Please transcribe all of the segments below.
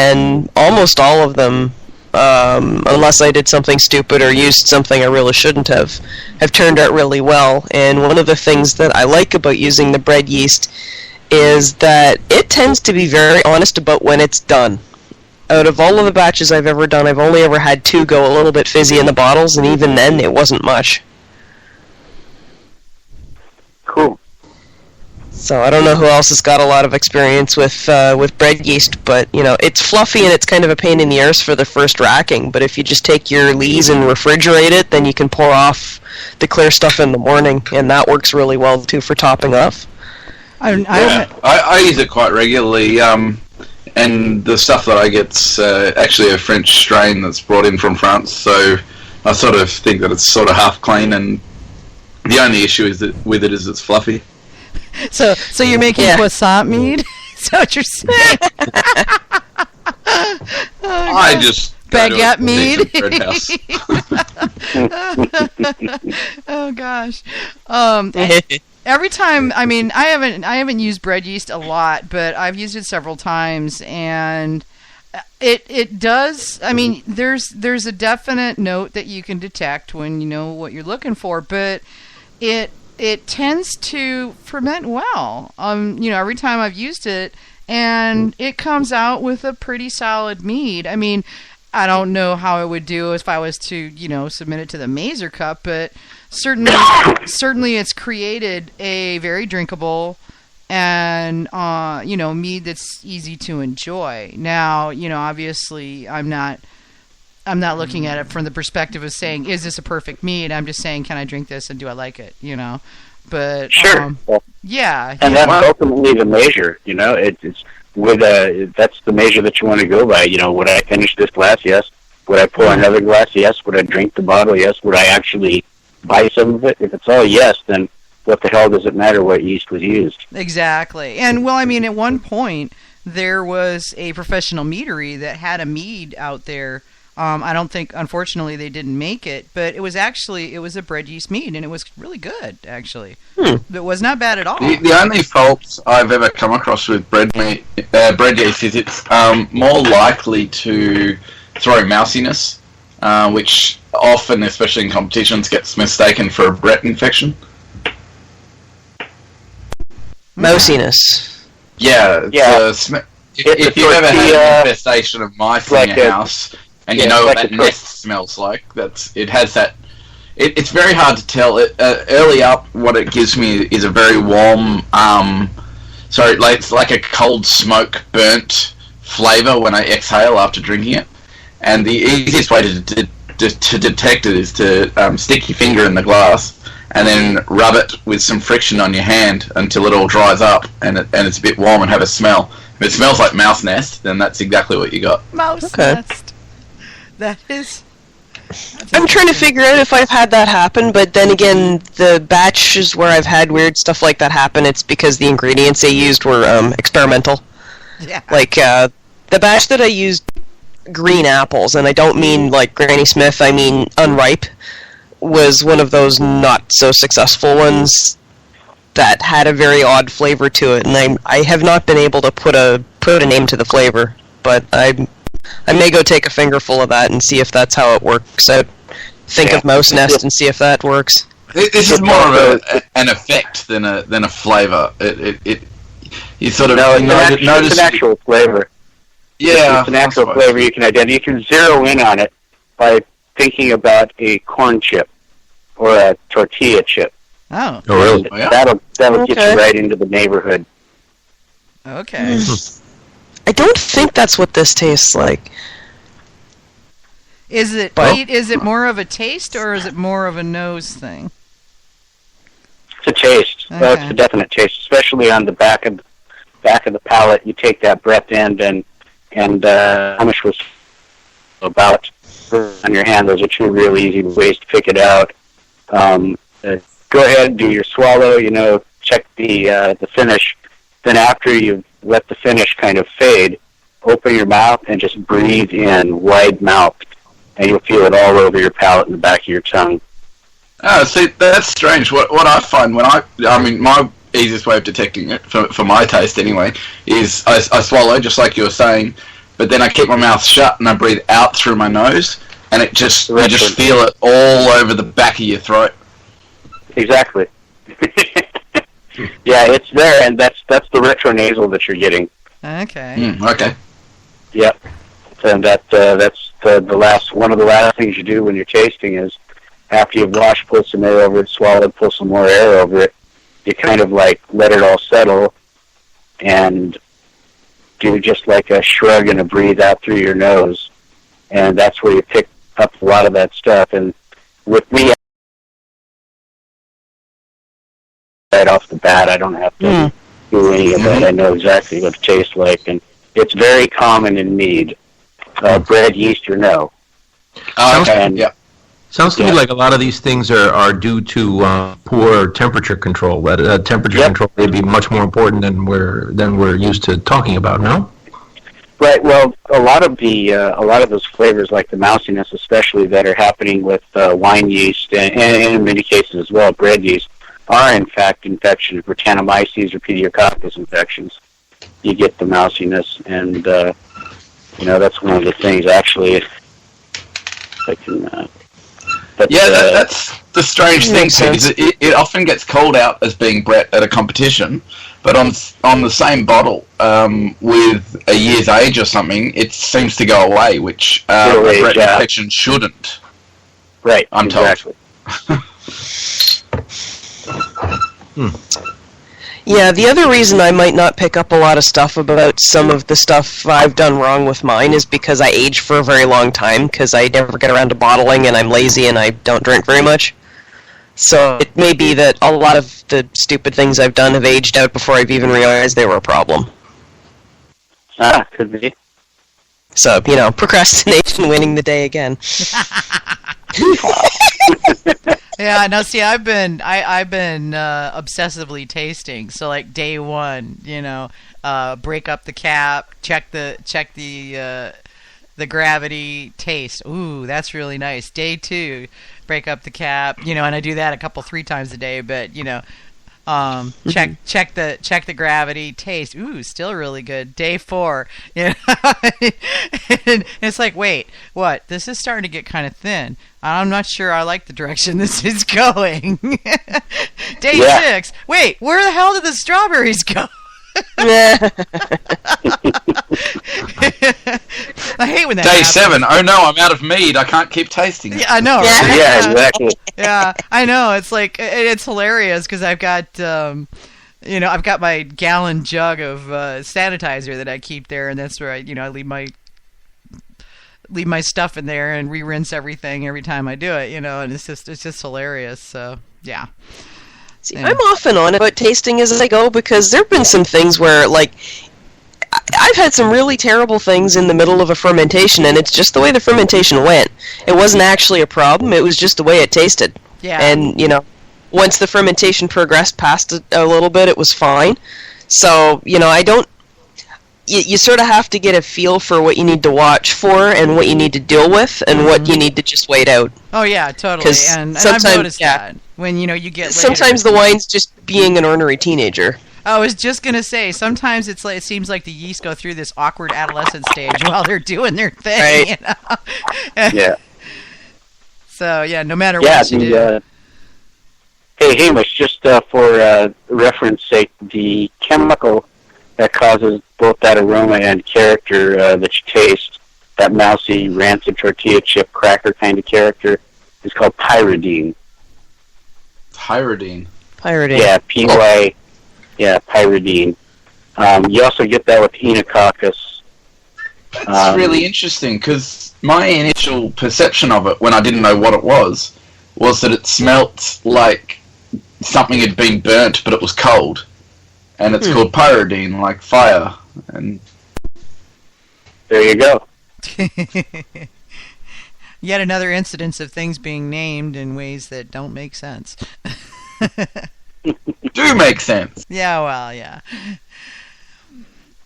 and almost all of them, unless I did something stupid or used something I really shouldn't have turned out really well. And one of the things that I like about using the bread yeast is that it tends to be very honest about when it's done. Out of all of the batches I've ever done, I've only ever had 2 go a little bit fizzy in the bottles, and even then, it wasn't much. Cool. So I don't know who else has got a lot of experience with bread yeast, but it's fluffy and it's kind of a pain in the arse for the first racking. But if you just take your lees and refrigerate it, then you can pour off the clear stuff in the morning, and that works really well too for topping off. I use it quite regularly, and the stuff that I get's actually a French strain that's brought in from France. So I sort of think that it's sort of half clean, and the only issue with it is it's fluffy. So you're making croissant mead? Is that what you're saying? I just baguette mead. Oh gosh. Every time, I mean, I haven't used bread yeast a lot, but I've used it several times, and it does. I mean, there's a definite note that you can detect when you know what you're looking for, but it tends to ferment well. Every time I've used it, and it comes out with a pretty solid mead. I mean, I don't know how it would do if I was to, submit it to the Mazer cup, but certainly it's created a very drinkable and mead that's easy to enjoy. Now, obviously I'm not looking at it from the perspective of saying, is this a perfect mead? I'm just saying, can I drink this and do I like it? But sure, yeah. And that's ultimately the measure. It's that's the measure that you want to go by. Would I finish this glass? Yes. Would I pour another glass? Yes. Would I drink the bottle? Yes. Would I actually buy some of it? If it's all yes, then what the hell does it matter what yeast was used? Exactly. And at one point there was a professional meadery that had a mead out there. I don't think, unfortunately, they didn't make it, but it was a bread yeast mead, and it was really good, actually. It was not bad at all. The only fault I've ever come across with bread yeast is it's more likely to throw mousiness, which often, especially in competitions, gets mistaken for a Brett infection. Mousiness? Yeah. If you've ever had an infestation of mice in your house, and what that nest smells like, it has that. It's very hard to tell. Early up, what it gives me is a very warm, it's like a cold smoke burnt flavour when I exhale after drinking it. And the easiest way to detect it is to stick your finger in the glass and then rub it with some friction on your hand until it all dries up and it's a bit warm and have a smell. If it smells like mouse nest, then that's exactly what you got. Mouse nest. I'm trying to figure out if I've had that happen, but then again, the batches where I've had weird stuff like that happen, it's because the ingredients they used were experimental. Yeah. Like, the batch that I used green apples, and I don't mean like Granny Smith, I mean unripe, was one of those not so successful ones that had a very odd flavor to it, and I have not been able to put a name to the flavor, but I may go take a fingerful of that and see if that's how it works. Think of mouse nest and see if that works. This is more of an effect than a flavor. You sort of notice it's an actual flavor. Yeah, it's an actual flavor you can identify. You can zero in on it by thinking about a corn chip or a tortilla chip. Oh, really? That'll get you right into the neighborhood. Okay. I don't think that's what this tastes like. Is it more of a taste or is it more of a nose thing? It's a taste. Okay. Well, it's a definite taste, especially on the back of the palate. You take that breath in, and how much was about on your hand. Those are two really easy ways to pick it out. Go ahead, do your swallow. Check the finish. Then after you've let the finish kind of fade, open your mouth and just breathe in wide mouth, and you'll feel it all over your palate and the back of your tongue. Oh, see, that's strange. What I find when my easiest way of detecting it, for my taste anyway, is I swallow, just like you were saying, but then I keep my mouth shut and I breathe out through my nose, and you just feel it all over the back of your throat. Exactly. Yeah, it's there, and that's the retronasal that you're getting. Okay. Okay. Yep. And that's one of the last things you do when you're tasting is, after you've washed, pull some air over it, swallowed, pull some more air over it. You kind of like let it all settle, and do just like a shrug and a breathe out through your nose, and that's where you pick up a lot of that stuff. And with me, right off the bat, I don't have to do any of that. I know exactly what it tastes like, and it's very common in mead. Bread, yeast, or no. Sounds to me like a lot of these things are due to poor temperature control. That temperature control may be much more important than we're used to talking about. No. Right. Well, a lot of those flavors, like the mousiness, especially that are happening with wine yeast, and in many cases as well, bread yeast, are in fact infections, Brettanomyces or Pediococcus infections. You get the mousiness, and that's one of the things. Actually, if I can. That's the strange thing, because it often gets called out as being Brett at a competition, but on the same bottle with a year's age or something, it seems to go away, which Brett infection shouldn't. Right, I'm exactly. told. Yeah, the other reason I might not pick up a lot of stuff about some of the stuff I've done wrong with mine is because I age for a very long time, because I never get around to bottling, and I'm lazy and I don't drink very much. So it may be that a lot of the stupid things I've done have aged out before I've even realized they were a problem. Could be. So, procrastination winning the day again. Yeah, no, see, I've been obsessively tasting. So like day one, break up the cap, check the gravity, taste. Ooh, that's really nice. Day two, break up the cap, and I do that 3 times a day, but check the gravity, taste. Ooh, still really good. Day 4, and it's like, wait, what? This is starting to get kind of thin. I'm not sure I like the direction this is going. Day 6, wait, where the hell did the strawberries go? I hate when that Day happens. 7, oh no, I'm out of mead. I can't keep tasting it. Yeah, I know. Right? Yeah, exactly. Yeah, I know. It's like it's hilarious because I've got I've got my gallon jug of sanitizer that I keep there, and that's where I leave my stuff in there and re-rinse everything every time I do it. And it's just hilarious. So yeah. See, I'm off and on about tasting as I go, because there have been some things where, like, I've had some really terrible things in the middle of a fermentation, and it's just the way the fermentation went. It wasn't actually a problem, it was just the way it tasted. Yeah. And, once the fermentation progressed past it a little bit, it was fine. So, you sort of have to get a feel for what you need to watch for and what you need to deal with and what you need to just wait out. Oh, yeah, totally. And I've noticed that. When, you get later. Sometimes the wine's just being an ornery teenager. I was just going to say, sometimes it seems like the yeast go through this awkward adolescent stage while they're doing their thing, Right. Yeah. So, yeah, no matter what you do. Hey, Hamish, just for reference sake, the chemical that causes both that aroma and character that you taste, that mousy, rancid tortilla chip cracker kind of character, is called pyridine. Pyridine. Yeah, P-Y, pyridine. You also get that with Enococcus. That's really interesting, because my initial perception of it, when I didn't know what it was that it smelt like something had been burnt, but it was cold. And it's called pyridine, like fire. And there you go. Yet another incidence of things being named in ways that don't make sense. Do make sense. Yeah, well, yeah.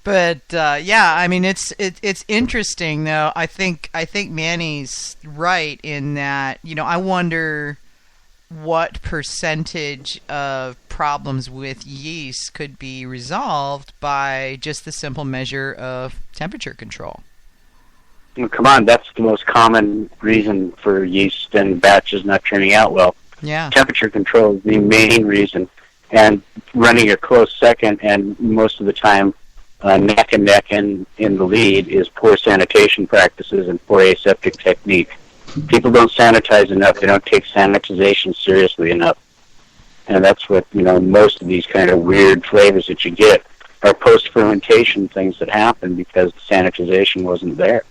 But I mean, it's interesting though. I think Manny's right in that. I wonder what percentage of problems with yeast could be resolved by just the simple measure of temperature control. Come on, that's the most common reason for yeast and batches not turning out well. Yeah. Temperature control is the main reason. And running a close second, and most of the time neck and neck in the lead, is poor sanitation practices and poor aseptic technique. People don't sanitize enough. They don't take sanitization seriously enough. And that's what, most of these kind of weird flavors that you get are post-fermentation things that happen because the sanitization wasn't there.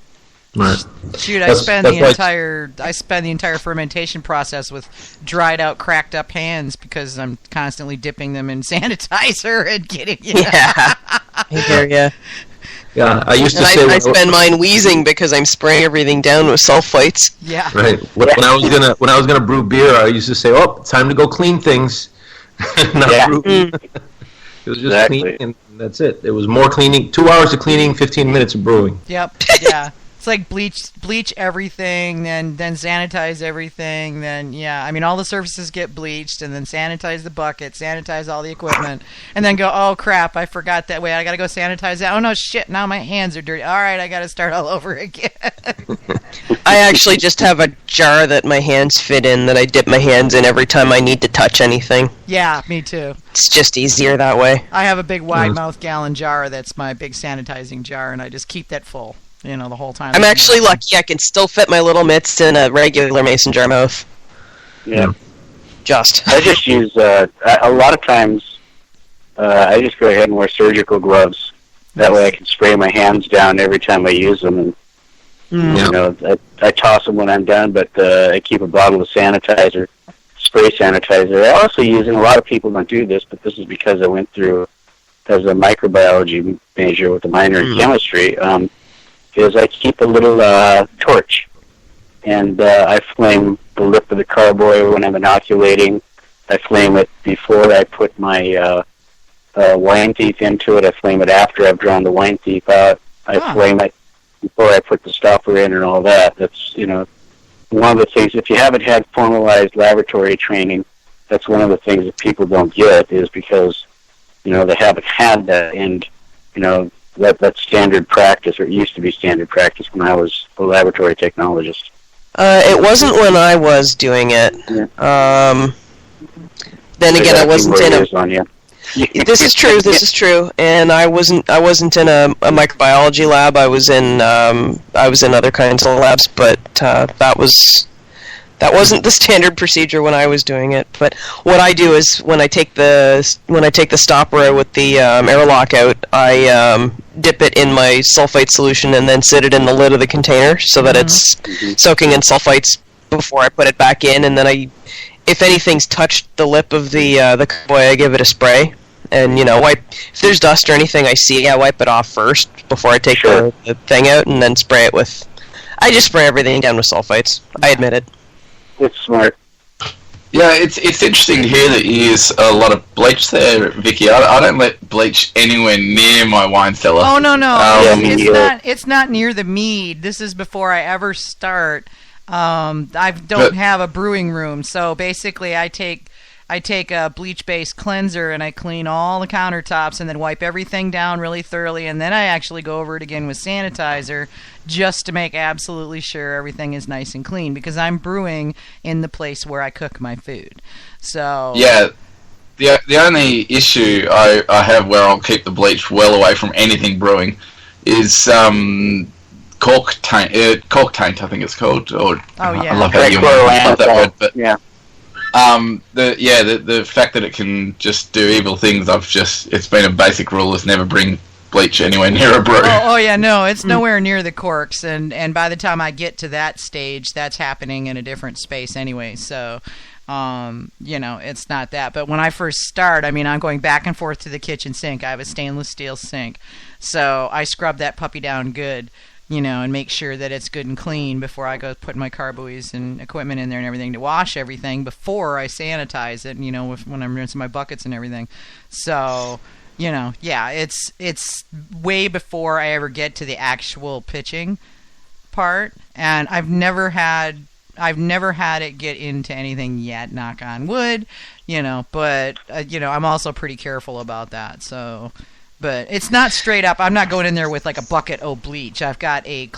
Right. Shoot, I spend the entire fermentation process with dried out, cracked up hands because I'm constantly dipping them in sanitizer and getting. Yeah, I hear ya. Yeah, I used to and say I spend mine wheezing because I'm spraying everything down with sulfites. Yeah. Right. When I was gonna brew beer, I used to say, "Oh, it's time to go clean things." Not brew. It was just cleaning, and that's it. It was more cleaning. 2 hours of cleaning, 15 minutes of brewing. Yep. Yeah. It's like bleach everything, then sanitize everything, then all the surfaces get bleached, and then sanitize the bucket, sanitize all the equipment, and then go, oh crap, I forgot that way, I gotta go sanitize that. Oh no, shit, now my hands are dirty. All right, I gotta start all over again. I actually just have a jar that my hands fit in that I dip my hands in every time I need to touch anything. Yeah, me too. It's just easier that way. I have a big wide mouth gallon jar that's my big sanitizing jar, and I just keep that full. The whole time. I'm actually lucky I can still fit my little mitts in a regular mason jar mouth. Yeah. Just. I just use, a lot of times, I just go ahead and wear surgical gloves. That way I can spray my hands down every time I use them. And, I toss them when I'm done, but I keep a bottle of sanitizer, spray sanitizer. I also use, and a lot of people don't do this, but this is because I went through as a microbiology major with a minor in chemistry, is I keep a little torch, and I flame the lip of the carboy when I'm inoculating. I flame it before I put my wine thief into it. I flame it after I've drawn the wine thief out. I flame it before I put the stopper in and all that. That's, one of the things, if you haven't had formalized laboratory training, that's one of the things that people don't get, is because, they haven't had that, and, that's standard practice, or it used to be standard practice when I was a laboratory technologist. It wasn't when I was doing it. Yeah. Then again, I wasn't in a... This is true, and I wasn't in a microbiology lab. I was in other kinds of labs, but that wasn't the standard procedure when I was doing it. But what I do is when I take the stopper with the airlock out, I dip it in my sulfite solution and then sit it in the lid of the container so that it's soaking in sulfites before I put it back in. And then if anything's touched the lip of the carboy, I give it a spray. And wipe if there's dust or anything I see. I wipe it off first before I take the thing out, and then spray it with. I just spray everything down with sulfites. I admit it. It's smart. Yeah, it's interesting to hear that you use a lot of bleach there, Vicky. I don't let bleach anywhere near my wine cellar. Oh no, it's not near the mead. This is before I ever start. I don't have a brewing room, so basically I take a bleach-based cleanser and I clean all the countertops and then wipe everything down really thoroughly, and then I actually go over it again with sanitizer just to make absolutely sure everything is nice and clean, because I'm brewing in the place where I cook my food. So yeah, the only issue I have where I'll keep the bleach well away from anything brewing is cork taint, I think it's called. Or, I love how you use that word, but yeah. The fact that it can just do evil things, it's been a basic rule is never bring bleach anywhere near a brew. Oh yeah, no, it's nowhere near the corks, and by the time I get to that stage, that's happening in a different space anyway, so it's not that. But when I first start, I'm going back and forth to the kitchen sink. I have a stainless steel sink, so I scrub that puppy down good, and make sure that it's good and clean before I go put my carboys and equipment in there and everything to wash everything before I sanitize it, when I'm rinsing my buckets and everything. So, it's way before I ever get to the actual pitching part, and I've never had it get into anything yet, knock on wood, but, I'm also pretty careful about that, so... But it's not straight up. I'm not going in there with like a bucket of bleach. I've got a